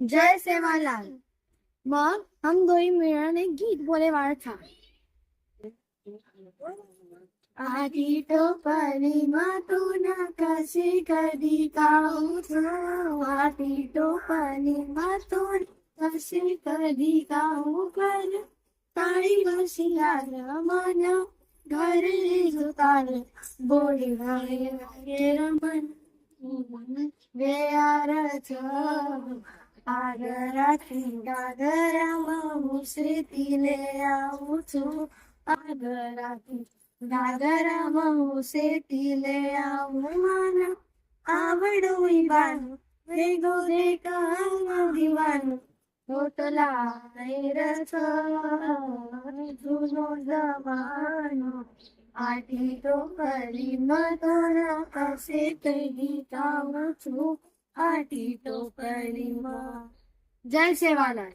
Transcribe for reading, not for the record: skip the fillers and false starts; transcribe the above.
जय सेवालाल। मग हम दोही मिळून एक गीत बोले वाळथा. आधी टोपली मातून कशी कधी काऊच, आधी टोपली मातून कशी कधी काऊ कर, काळी बसियार मन घरी जुतार, बोली रमन वेयारच आदराची गागराम मुसरीतीले आऊचू, आदराची गागराम मुसरीतीले आऊ मान, आवडोई बाण वेगो दे काम दिवाण, होतला रच जुनो जमानो, आठी टोपली मधुर कसे कधी काऊचू, आठी टोपली. जय सेवालाल.